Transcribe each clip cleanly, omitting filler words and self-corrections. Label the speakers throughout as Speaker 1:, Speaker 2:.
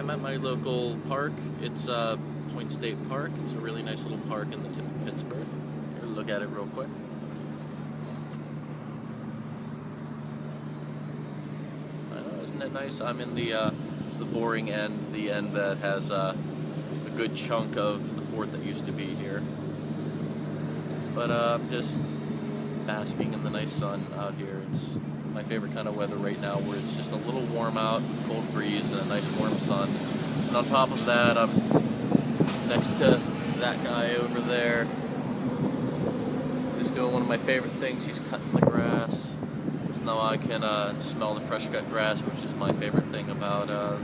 Speaker 1: I'm at my local park. It's Point State Park. It's a really nice little park in the tip of Pittsburgh. Here, look at it real quick. I know, isn't it nice? I'm in the boring end, the end that has a good chunk of the fort that used to be here. But I'm just basking in the nice sun out here. It's my favorite kind of weather right now, where it's just a little warm out with cold breeze and a nice warm sun. And on top of that, I'm next to that guy over there who's doing one of my favorite things. He's cutting the grass. So now I can smell the fresh cut grass, which is my favorite thing about the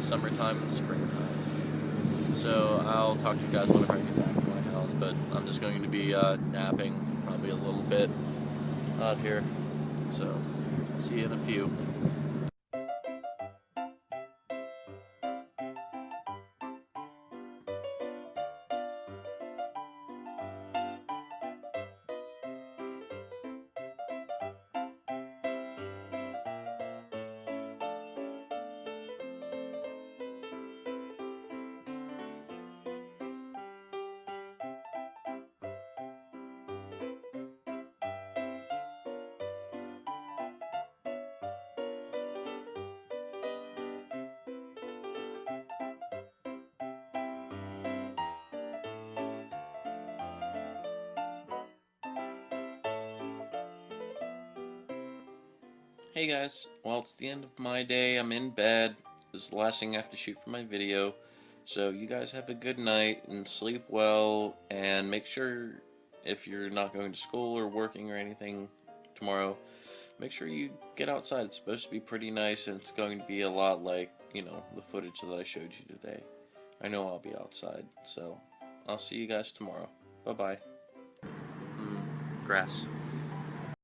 Speaker 1: summertime and the springtime. So I'll talk to you guys whenever I get back to my house, but I'm just going to be napping probably a little bit out here. So, see you in a few. Hey guys, well, it's the end of my day. I'm in bed. This is the last thing I have to shoot for my video. So you guys have a good night and sleep well, and make sure, if you're not going to school or working or anything tomorrow, make sure you get outside. It's supposed to be pretty nice, and it's going to be a lot like, the footage that I showed you today. I know I'll be outside, so I'll see you guys tomorrow. Bye-bye. Grass.